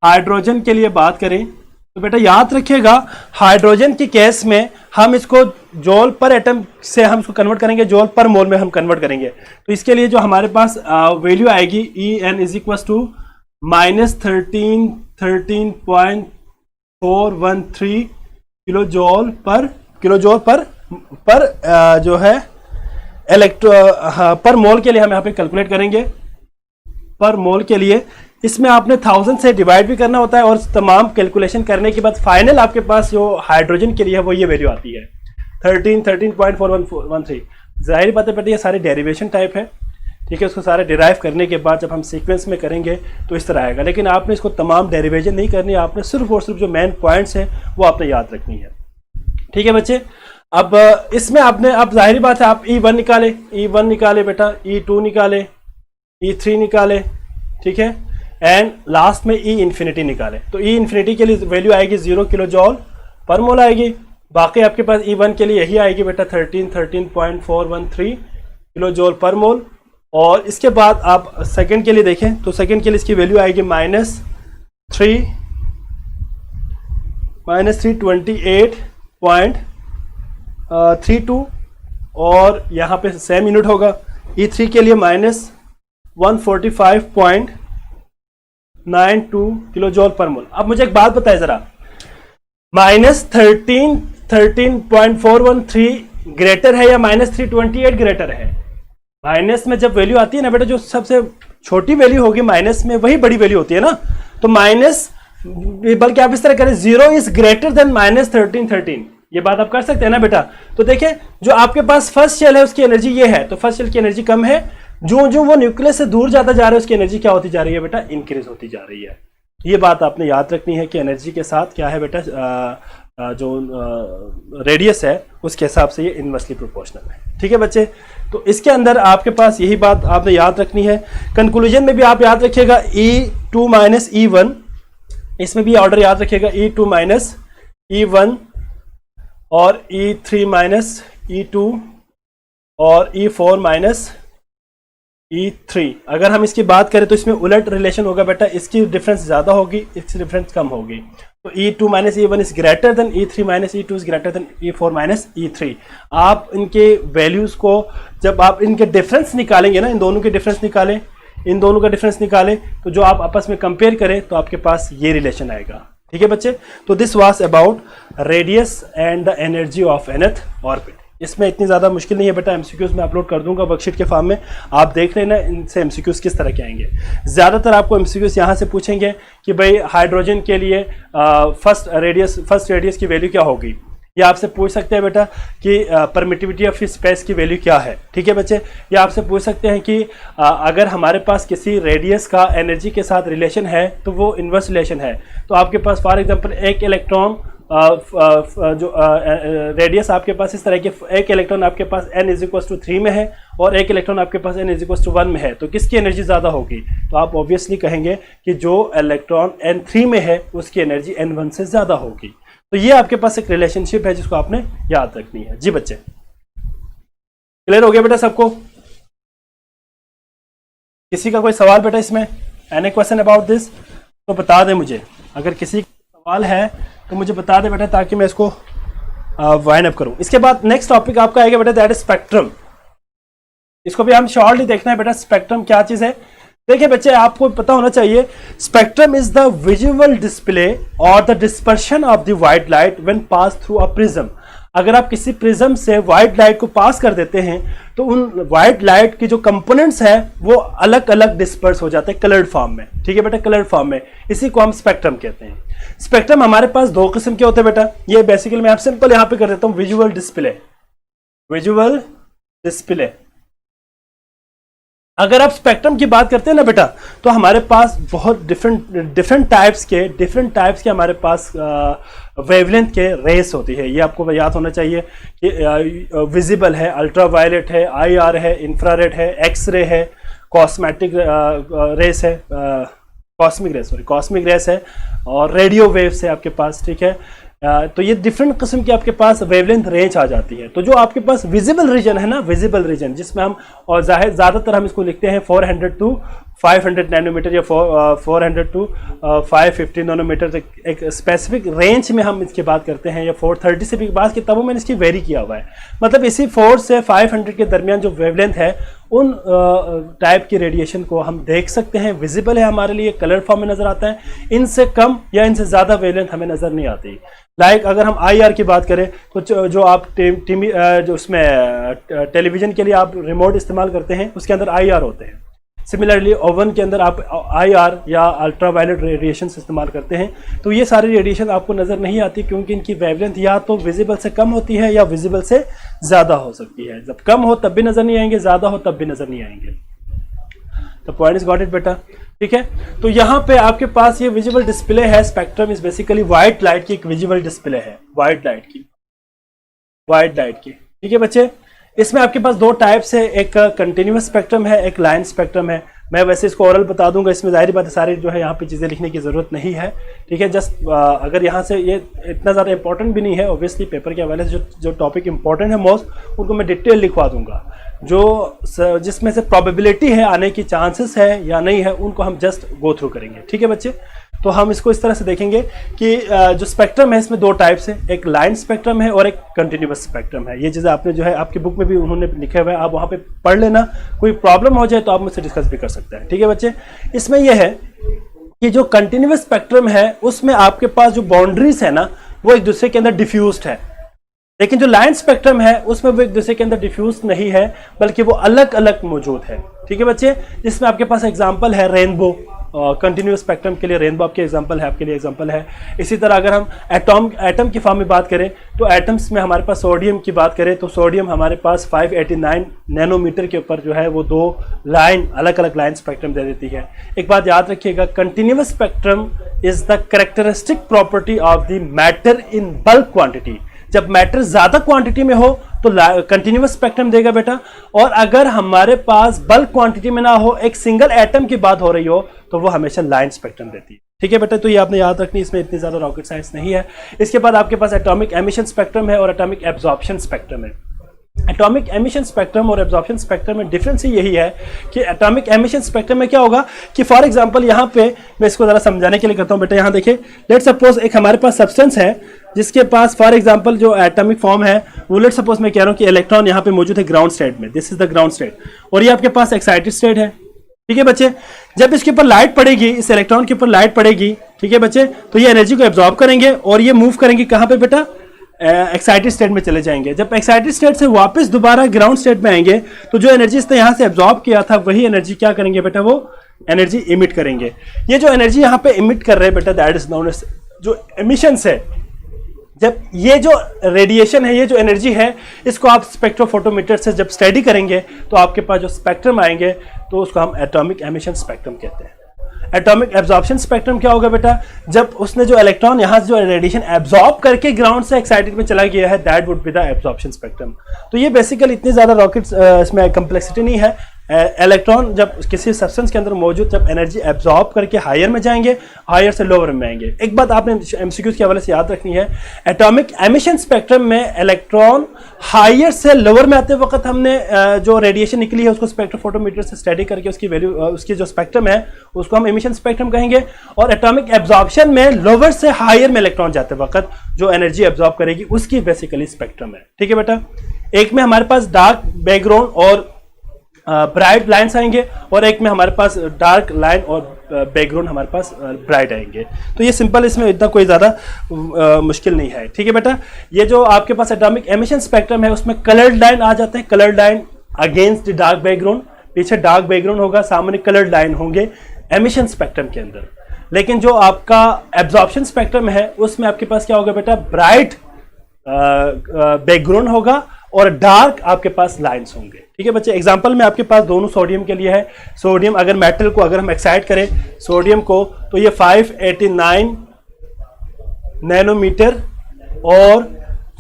हाइड्रोजन के लिए बात करें तो बेटा याद रखिएगा, हाइड्रोजन के केस में हम इसको जॉल पर एटम से हम इसको कन्वर्ट करेंगे, जॉल पर मोल में हम कन्वर्ट करेंगे। तो इसके लिए जो हमारे पास वैल्यू आएगी En is equal to -13.413 kilo joule per जो है पर मोल के लिए हम यहाँ पे कैलकुलेट करेंगे। पर मोल के लिए इसमें आपने 1000 से डिवाइड भी करना होता है और तमाम कैलकुलेशन करने के बाद फाइनल आपके पास जो हाइड्रोजन के लिए है वो ये वैल्यू आती है 13.413। जाहिर बात है बेटा ये सारे डेरिवेशन टाइप है, ठीक है। उसको सारे डिराइव करने के बाद जब हम सीक्वेंस में करेंगे तो इस तरह आएगा, लेकिन आपने इसको तमाम डेरिवेशन नहीं करनी, आपने सिर्फ और सिर्फ जो मेन पॉइंट्स है वो आपने याद रखनी है, ठीक है बच्चे। अब इसमें आपने, अब जाहिर बात है आप E1 निकाले, E1 निकाले बेटा, E2 निकाले, E3 निकाले, ठीक है, एंड लास्ट में E इंफिनिटी निकाले। तो E इंफिनिटी के लिए वैल्यू आएगी 0 किलो जॉल पर मोल आएगी। बाकी आपके पास E1 के लिए यही आएगी बेटा 13.413 किलो जॉल पर मोल। और इसके बाद आप सेकंड के लिए देखें तो सेकंड के लिए इसकी वैल्यू आएगी -328.32 और यहाँ पे सेम यूनिट होगा। E3 के लिए -145.92 किलो जॉल पर मोल। अब मुझे एक बात बताए जरा, -13.413 ग्रेटर है या -328 ग्रेटर है? माइनस में जब वैल्यू आती है ना बेटा, जो सबसे छोटी वैल्यू होगी माइनस में वही बड़ी वैल्यू होती है ना। तो माइनस, बल्कि आप इस तरह करें 0 इज ग्रेटर देन -1313, ये बात आप कर सकते हैं ना बेटा। तो देखिए जो आपके पास फर्स्ट शेल है उसकी एनर्जी ये है, तो फर्स्ट शेल की एनर्जी कम है, जो जो वो न्यूक्लियस से दूर जाता जा रहा है उसकी एनर्जी क्या होती जा रही है बेटा? इंक्रीज होती जा रही है। ये बात आपने याद रखनी है कि एनर्जी के साथ क्या है बेटा, जो रेडियस है उसके हिसाब से ये इनवर्सली प्रोपोर्शनल है, ठीक है बच्चे। तो इसके अंदर आपके पास यही बात आपने याद रखनी है। कंक्लूजन में भी आप याद रखिएगा E2 माइनस E1, इसमें भी ऑर्डर याद रखिएगा E2 माइनस E1 और E3 माइनस E2 और E4 माइनस E3। अगर हम इसकी बात करें तो इसमें उलट रिलेशन होगा बेटा, इसकी डिफरेंस ज्यादा होगी, इसकी डिफरेंस कम होगी। तो E2 minus E1 is greater than E3 minus E2 is greater than E4 minus E3। आप इनके वैल्यूज को जब आप इनके डिफरेंस निकालेंगे ना, इन दोनों के डिफरेंस निकालें, इन दोनों का डिफरेंस निकालें, तो जो आप आपस में कंपेयर करें तो आपके पास ये रिलेशन आएगा, ठीक है बच्चे। तो this was about radius and the energy of nth orbit. इसमें इतनी ज़्यादा मुश्किल नहीं है बेटा, एमसीक्यूज में अपलोड कर दूंगा वर्कशीट के फॉर्म में, आप देख लेना इनसे एमसीक्यूज किस तरह के आएंगे। ज़्यादातर आपको एमसीक्यूज यहाँ से पूछेंगे कि भाई हाइड्रोजन के लिए फर्स्ट रेडियस की वैल्यू क्या होगी, या आपसे पूछ सकते हैं बेटा कि परमिटिविटी ऑफ स्पेस की वैल्यू क्या है, ठीक है बच्चे। या आपसे पूछ सकते हैं कि अगर हमारे पास किसी रेडियस का एनर्जी के साथ रिलेशन है तो वो इन्वर्स रिलेशन है। तो आपके पास फॉर एग्जांपल एक इलेक्ट्रॉन जो रेडियस आपके पास इस तरह के, एक इलेक्ट्रॉन आपके पास n = 3 में है और एक इलेक्ट्रॉन आपके पास n = 1 में है, तो किसकी एनर्जी ज़्यादा होगी? तो आप ऑब्वियसली कहेंगे कि जो इलेक्ट्रॉन n3 में है उसकी एनर्जी n1 से ज़्यादा होगी। तो ये आपके पास एक रिलेशनशिप है जिसको आपने याद रखनी है। जी बच्चे, क्लियर हो गया बेटा सबको? किसी का कोई सवाल बेटा इसमें? Any question about this? तो बता दें मुझे, अगर किसी का सवाल है तो मुझे बता दे बेटा, ताकि मैं इसको वाइंड अप करूं। इसके बाद नेक्स्ट टॉपिक आपका आएगा बेटा, दैट इज स्पेक्ट्रम। इसको भी हम शॉर्टली देखना है बेटा, स्पेक्ट्रम क्या चीज है। देखिए बच्चे, आपको पता होना चाहिए spectrum is the visual display और the dispersion of the white light when pass through a prism. अगर आप किसी प्रिज्म से व्हाइट लाइट को पास कर देते हैं तो उन व्हाइट लाइट की जो कंपोनेंट्स है वो अलग अलग डिस्पर्स हो जाते हैं कलर्ड फॉर्म में, ठीक है बेटा, कलर्ड फॉर्म में। इसी को हम स्पेक्ट्रम कहते हैं। स्पेक्ट्रम हमारे पास दो किस्म के होते हैं बेटा। ये बेसिकली मैं आप सिंपल यहां पे कर देता हूं, विजुअल डिस्प्ले। विजुअल डिस्प्ले, अगर आप स्पेक्ट्रम की बात करते हैं ना बेटा, तो हमारे पास बहुत डिफरेंट टाइप्स के हमारे पास वेवलेंथ के रेस होती है। ये आपको याद होना चाहिए कि विजिबल है, अल्ट्रावायलेट है, IR है, इंफ्रारेड है, एक्सरे है, कॉस्मिक रेस है और रेडियो वेव्स है आपके पास, ठीक है। तो ये डिफरेंट किस्म की आपके पास वेवलेंथ रेंज आ जाती है। तो जो आपके पास विजिबल रीजन है ना, विजिबल रीजन जिसमें हम, और ज़्यादातर हम इसको लिखते हैं 400 to 500 नैनोमीटर या 400 टू 550 नैनोमीटर तक एक स्पेसिफिक रेंज में हम इसकी बात करते हैं, या 430 से भी बात किताबों में इसकी वेरी किया हुआ है। मतलब इसी 4 से 500 के दरमियान जो वेवलेंथ है उन टाइप की रेडिएशन को हम देख सकते हैं, विजिबल है हमारे लिए, कलर फॉर्म में नजर आता है। इनसे कम या इनसे ज़्यादा वेवलेंथ हमें नज़र नहीं आती। लाइक अगर हम IR की बात करें तो जो आप जो उसमें टेलीविज़न के लिए आप रिमोट इस्तेमाल करते हैं उसके अंदर IR होते हैं। सिमिलरली ओवन के अंदर आप IR या अल्ट्रावायलेट रेडिएशन इस्तेमाल करते हैं, तो ये सारी रेडिएशन आपको नज़र नहीं आती क्योंकि इनकी वेवलेंथ या तो विजिबल से कम होती है या विजिबल से ज़्यादा हो सकती है। जब कम हो तब भी नज़र नहीं आएंगे, ज़्यादा हो तब भी नज़र नहीं आएंगे। तो पॉइंट इज गॉट इट बेटा, ठीक है। तो यहाँ पे आपके पास ये विजिबल डिस्प्ले है। Spectrum is basically white light की एक विजिबल डिस्प्ले है, वाइट लाइट की, ठीक है बच्चे। इसमें आपके पास दो टाइप्स है, एक कंटिन्यूअस स्पेक्ट्रम है, एक लाइन स्पेक्ट्रम है। मैं वैसे इसको ओरल बता दूंगा, इसमें जाहिर बात है सारी जो है यहाँ पे चीज़ें लिखने की ज़रूरत नहीं है, ठीक है। जस्ट अगर यहाँ से ये इतना ज़्यादा इंपॉर्टेंट भी नहीं है, ऑब्वियसली पेपर के हवाले से जो टॉपिक इंपॉर्टेंट है मोस्ट, उनको मैं डिटेल लिखवा दूंगा। जो जिसमें से प्रोबेबिलिटी है आने की चांसेस है या नहीं है, उनको हम जस्ट गो थ्रू करेंगे, ठीक है बच्चे। तो हम इसको इस तरह से देखेंगे कि जो स्पेक्ट्रम है इसमें दो टाइप्स है, एक लाइन स्पेक्ट्रम है और एक कंटिन्यूअस स्पेक्ट्रम है। ये चीज़ें आपने जो है आपकी बुक में भी उन्होंने लिखा हुआ है, आप वहाँ पे पढ़ लेना। कोई प्रॉब्लम हो जाए तो आप मुझसे डिस्कस भी कर सकते हैं, ठीक है बच्चे। इसमें यह है कि जो कंटिन्यूअस स्पेक्ट्रम है उसमें आपके पास जो बाउंड्रीज है ना वो एक दूसरे के अंदर डिफ्यूज्ड है, लेकिन जो लाइन स्पेक्ट्रम है उसमें वो एक दूसरे के अंदर डिफ्यूज नहीं है, बल्कि वो अलग अलग मौजूद है, ठीक है बच्चे। जिसमें आपके पास एग्जांपल है रेनबो, कंटिन्यूअस स्पेक्ट्रम के लिए रेनबो आपके एग्जांपल है, आपके लिए एग्जांपल है। इसी तरह अगर हम एटम की फॉर्म में बात करें तो एटम्स में हमारे पास सोडियम की बात करें तो सोडियम हमारे पास 589 नैनोमीटर के ऊपर जो है वो दो लाइन अलग अलग लाइन स्पेक्ट्रम दे देती है। एक बात याद रखिएगा, continuous spectrum is the characteristic property of the matter in bulk quantity. जब मैटर ज्यादा क्वांटिटी में हो तो कंटिन्यूअस स्पेक्ट्रम देगा बेटा, और अगर हमारे पास बल्क क्वांटिटी में ना हो, एक सिंगल एटम की बात हो रही हो, तो वो हमेशा लाइन स्पेक्ट्रम देती है, ठीक है बेटा। तो ये आपने याद रखनी, इसमें इतनी ज्यादा रॉकेट साइंस नहीं है। इसके बाद आपके पास एटॉमिक एमिशन स्पेक्ट्रम है और एटॉमिक एब्जॉर्प्शन स्पेक्ट्रम है। एटॉमिक एमिशन स्पेक्ट्रम और एब्जॉर्प्शन स्पेक्ट्रम में डिफरेंस ही यही है कि एटॉमिक एमिशन स्पेक्ट्रम में क्या होगा कि फॉर एग्जांपल यहाँ पे मैं इसको जरा समझाने के लिए करता हूँ बेटा। यहाँ देखिए, लेट सपोज एक हमारे पास सब्सटेंस है जिसके पास फॉर एग्जांपल जो एटॉमिक फॉर्म है वो लेट सपोज मैं कह रहा हूँ कि इलेक्ट्रॉन यहाँ पे मौजूद है ग्राउंड स्टेट में, this is the ground state, और ये आपके पास एक्साइटेड स्टेट है, ठीक है बच्चे। जब इसके ऊपर लाइट पड़ेगी, इस इलेक्ट्रॉन के ऊपर लाइट पड़ेगी, ठीक है बच्चे, तो ये एनर्जी को एब्जॉर्ब करेंगे और ये मूव करेंगे कहाँ पे बेटा, एक्साइटेड स्टेट में चले जाएंगे। जब एक्साइटेड स्टेट से वापस दोबारा ग्राउंड स्टेट में आएंगे तो जो एनर्जी इसने यहाँ से एब्जॉर्ब किया था वही एनर्जी क्या करेंगे बेटा, वो एनर्जी इमिट करेंगे। ये जो एनर्जी यहाँ पे इमिट कर रहे हैं बेटा, दैट इज नोन एज जो एमिशंस है। जब ये जो रेडिएशन है, ये जो एनर्जी है, इसको आप स्पेक्ट्रोफोटोमीटर से जब स्टडी करेंगे तो आपके पास जो स्पेक्ट्रम आएंगे तो उसको हम एटॉमिक एमिशन स्पेक्ट्रम कहते हैं। एटॉमिक एब्जॉर्प्शन स्पेक्ट्रम क्या होगा बेटा, जब उसने जो इलेक्ट्रॉन यहाँ से जो रेडिएशन एब्जॉर्ब करके ग्राउंड से एक्साइटेड में चला गया है, that would be the absorption spectrum. तो ये बेसिकली इतनी ज्यादा रॉकेट्स इसमें कम्प्लेक्सिटी नहीं है। इलेक्ट्रॉन जब किसी सब्सटेंस के अंदर मौजूद जब एनर्जी एब्जॉर्ब करके हायर में जाएंगे, हायर से लोअर में आएंगे। एक बात आपने एमसीक्यूज के हवाले से याद रखनी है, एटॉमिक एमिशन स्पेक्ट्रम में इलेक्ट्रॉन हायर से लोअर में आते वक्त हमने जो रेडिएशन निकली है उसको स्पेक्ट्रोफोटोमीटर से स्टडी करके उसकी वैल्यू, उसकी जो स्पेक्ट्रम है उसको हम एमिशन स्पेक्ट्रम कहेंगे। और एटॉमिक एब्जॉर्प्शन में लोअर से हायर में इलेक्ट्रॉन जाते वक्त जो एनर्जी एब्जॉर्ब करेगी उसकी बेसिकली स्पेक्ट्रम है, ठीक है बेटा। एक में हमारे पास डार्क बैकग्राउंड और ब्राइट लाइन्स आएंगे और एक में हमारे पास डार्क लाइन और बैकग्राउंड हमारे पास ब्राइट आएंगे। तो ये सिंपल, इसमें इतना कोई ज़्यादा मुश्किल नहीं है, ठीक है बेटा। ये जो आपके पास एटॉमिक एमिशन स्पेक्ट्रम है उसमें कलर्ड लाइन आ जाते हैं, coloured line against the dark background, पीछे डार्क बैकग्राउंड होगा, सामने कलर्ड लाइन होंगे एमिशन स्पेक्ट्रम के अंदर। लेकिन जो आपका एब्जॉर्प्शन स्पेक्ट्रम है उसमें आपके पास क्या होगा बेटा, ब्राइट बैकग्राउंड होगा और डार्क आपके पास लाइंस होंगे, ठीक है बच्चे। एग्जांपल में आपके पास दोनों सोडियम के लिए है। सोडियम अगर मेटल को अगर हम एक्साइट करें सोडियम को तो ये 589 नैनोमीटर और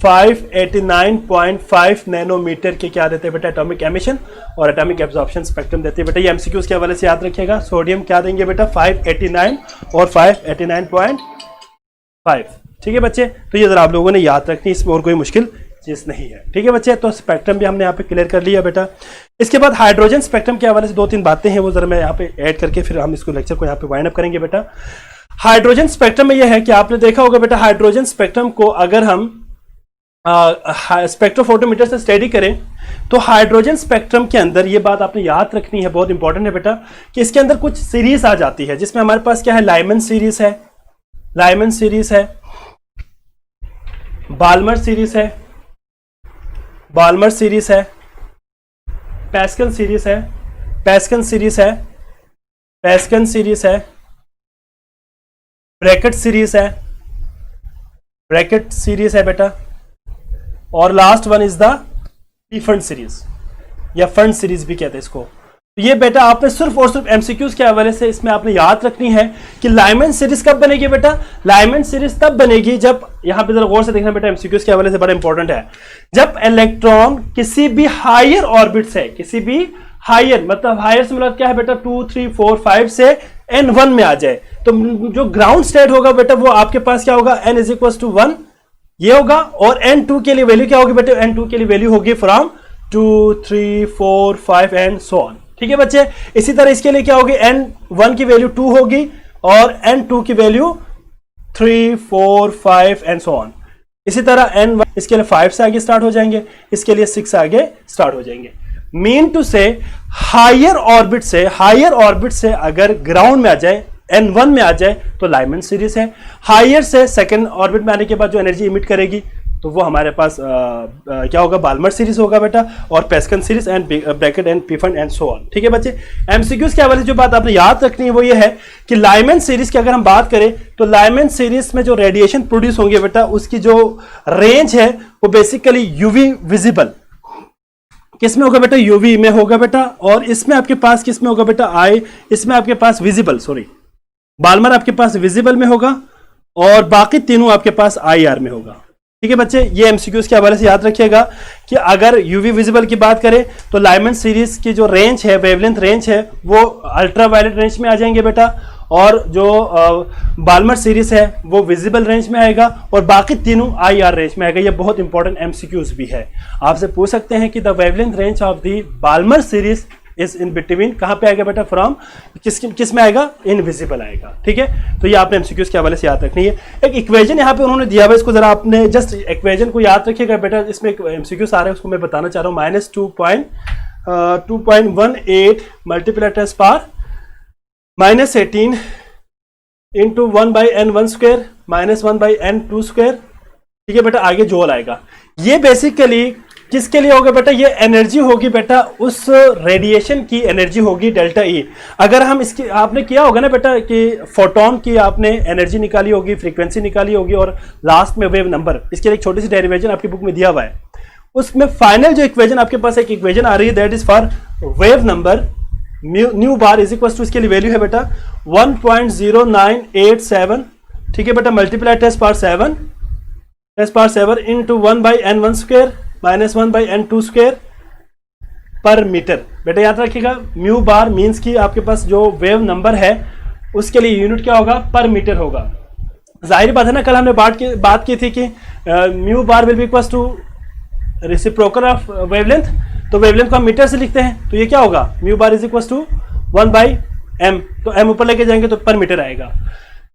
589.5 नैनोमीटर के क्या देते हैं बेटा, एटॉमिक एमिशन और एटॉमिक एब्जॉर्प्शन स्पेक्ट्रम देते हैं बेटा। ये एमसीक्यूज के हवाले से याद रखिएगा। सोडियम क्या देंगे बेटा, 589 और 589.5, ठीक है बच्चे। तो ये जरा आप लोगों ने याद रखनी, इसमें और कोई मुश्किल चीज नहीं है। ठीक है बच्चे, तो स्पेक्ट्रम भी हमने यहाँ पे क्लियर कर लिया बेटा। इसके बाद हाइड्रोजन स्पेक्ट्रम के हवाले से 2-3 बातें हैं, वो जरा मैं यहाँ पे ऐड करके फिर हम इसको लेक्चर को यहाँ पे वाइंड अप करेंगे बेटा। हाइड्रोजन स्पेक्ट्रम में यह है कि आपने देखा होगा बेटा, हाइड्रोजन स्पेक्ट्रम को अगर हम स्पेक्ट्रोफोटोमीटर से स्टडी करें तो हाइड्रोजन स्पेक्ट्रम के अंदर ये बात आपने याद रखनी है, बहुत इंपॉर्टेंट है बेटा, कि इसके अंदर कुछ सीरीज आ जाती है, जिसमें हमारे पास क्या है, लाइमन सीरीज है, लाइमन सीरीज है, बाल्मर सीरीज है, बाल्मर सीरीज है, पैस्कल सीरीज है, पैस्कल सीरीज है, पैस्कल सीरीज है, ब्रैकेट सीरीज है, ब्रैकेट सीरीज है बेटा, और last one is the P fund series या फंड सीरीज भी कहते हैं इसको। तो ये बेटा आपने सिर्फ और सिर्फ एमसीक्यूज के हवाले से इसमें आपने याद रखनी है कि लाइमन सीरीज कब बनेगी बेटा, लाइमन सीरीज तब बनेगी जब, यहां पे जरा गौर से देखना बेटा, एमसीक्यूज के हवाले से बड़ा इंपॉर्टेंट है, जब इलेक्ट्रॉन किसी भी हायर ऑर्बिट से, किसी भी हायर, मतलब हायर से मतलब क्या है बेटा, 2, 3, 4, 5 से n1 में आ जाए, तो जो ग्राउंड स्टेट होगा बेटा वो आपके पास क्या होगा, n = 1 ये होगा, और n2 के लिए वैल्यू क्या होगी बेटे, n2 के लिए वैल्यू होगी फ्रॉम 2, 3, 4, 5 एंड सो ऑन। ठीक है बच्चे, इसी तरह इसके लिए क्या होगी, n1 की वैल्यू 2 होगी और n2 की वैल्यू 3, 4, 5 एंड सो ऑन। इसी तरह n1 इसके लिए 5 से आगे स्टार्ट हो जाएंगे, इसके लिए 6 से आगे स्टार्ट हो जाएंगे। मीन टू से हायर ऑर्बिट से अगर ग्राउंड में आ जाए, n1 में आ जाए तो लाइमन सीरीज है। हायर से सेकंड ऑर्बिट में आने के बाद जो एनर्जी इमिट करेगी तो वो हमारे पास क्या होगा, बाल्मर सीरीज होगा बेटा, और Pascal series and bracket and P fund and so on. ठीक है बच्चे, एमसीक्यूज के हवाले से जो बात आपने याद रखनी है वो ये है कि लाइमन सीरीज की अगर हम बात करें तो लाइमन सीरीज में जो रेडिएशन प्रोड्यूस होंगे बेटा, उसकी जो रेंज है वो बेसिकली यूवी विजिबल किसमें होगा बेटा, यूवी में होगा बेटा, और इसमें आपके पास किसमें होगा बेटा, आई, इसमें आपके पास विजिबल, सॉरी बाल्मर आपके पास विजिबल में होगा, और बाकी तीनों आपके पास आईआर में होगा। ठीक है बच्चे, ये एमसीक्यूज के हवाले से याद रखिएगा कि अगर यूवी विजिबल की बात करें तो लाइमन सीरीज की जो रेंज है, वेवलेंथ रेंज है, वो अल्ट्रा वायलेट रेंज में आ जाएंगे बेटा, और जो बाल्मर सीरीज है वो विजिबल रेंज में आएगा, और बाकी तीनों आईआर रेंज में आएगा। ये बहुत इंपॉर्टेंट एमसीक्यूज भी है, आपसे पूछ सकते हैं कि the wavelength range of the Balmer series is in between, कहां पे आएगा बेटा, फ्रॉम किस में आएगा, इनविजिबल आएगा। ठीक है, तो ये आपने एमसीक्यूज के हवाले से याद रखनी है। एक इक्वेशन यहाँ पे उन्होंने दिया हुआ, इसको जरा आपने जस्ट इक्वेशन को याद रखिएगा बेटा, इसमें एक एमसीक्यूज आ रहा है उसको मैं बताना चाह रहा हूँ, -2.18 मल्टीप्लाई टेस्ट power -18 into 1/n1 square -1/n2 square. ठीक है बेटा, आगे जोल आएगा। ये बेसिकली किसके लिए होगा बेटा, ये एनर्जी होगी बेटा, उस रेडिएशन की एनर्जी होगी डेल्टा ई। अगर हम इसकी, आपने किया होगा ना बेटा कि फोटोन की आपने एनर्जी निकाली होगी, फ्रीक्वेंसी निकाली होगी, और लास्ट में वेव नंबर, इसके लिए एक छोटी सी डेरिवेशन आपकी बुक में दिया हुआ है। उसमें फाइनल जो इक्वेशन आपके पास एक इक्वेशन आ रही है, that is for wave number nu bar is equal to, इसके लिए वैल्यू है बेटा 1.0987। ठीक है बेटा, मल्टीप्लाई टेस्ट power 7 into 1/n1 square -1/n2 square per meter. बेटा याद रखिएगा, म्यू बार मीन्स की आपके पास जो वेव नंबर है उसके लिए यूनिट क्या होगा, पर मीटर होगा। जाहिर बात है ना, कल हमने बात की थी कि mu bar will be equal to reciprocal of wavelength, तो वेवलेंथ को हम मीटर से लिखते हैं, तो ये क्या होगा, mu bar is equal to 1/m, तो m ऊपर लेके जाएंगे तो पर मीटर आएगा।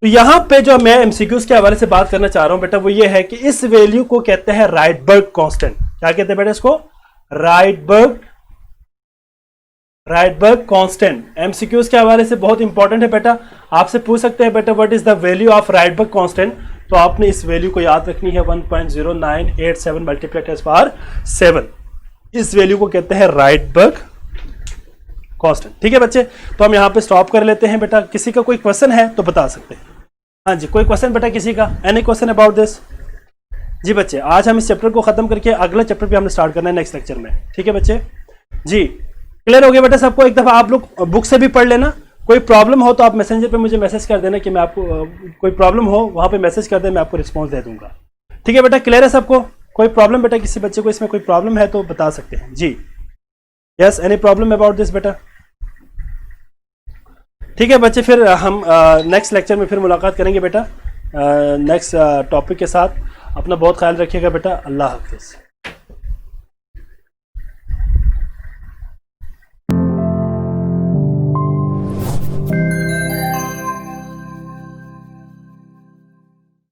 तो यहां पे जो मैं एमसीक्यूज के हवाले से बात करना चाह रहा हूं बेटा वो ये है कि इस वैल्यू को कहते हैं राइटबर्ग कांस्टेंट। क्या कहते हैं बेटा इसको, राइटबर्ग कांस्टेंट। एमसीक्यूज के हवाले से बहुत इंपॉर्टेंट है बेटा, आपसे पूछ सकते हैं बेटा what is the value of राइटबर्ग constant, तो आपने इस वैल्यू को याद रखनी है 1.0987 मल्टीप्लाई टेस्ट पावर 7। इस वैल्यू को कहते हैं राइटबर्ग कांस्टेंट। ठीक है बच्चे, तो हम यहां पे स्टॉप कर लेते हैं बेटा। किसी का कोई क्वेश्चन है तो बता सकते हैं। हाँ जी, कोई क्वेश्चन बेटा किसी का, एनी क्वेश्चन अबाउट दिस? जी बच्चे, आज हम इस चैप्टर को खत्म करके अगला चैप्टर भी हमने स्टार्ट करना है नेक्स्ट लेक्चर में। ठीक है बच्चे, जी क्लियर हो गया बेटा सबको? एक दफा आप लोग बुक से भी पढ़ लेना, कोई प्रॉब्लम हो तो आप मैसेंजर पे मुझे मैसेज कर देना कि मैं आपको, कोई प्रॉब्लम हो वहां पे मैसेज कर देना, मैं आपको रिस्पॉन्स दे दूंगा। ठीक है बेटा, क्लियर है सबको? कोई प्रॉब्लम बेटा, किसी बच्चे को इसमें कोई प्रॉब्लम है तो बता सकते हैं। जी yes, any problem about this बेटा? ठीक है बच्चे, फिर हम नेक्स्ट लेक्चर में फिर मुलाकात करेंगे बेटा नेक्स्ट टॉपिक के साथ। अपना बहुत ख्याल रखिएगा बेटा, अल्लाह हाफिज़।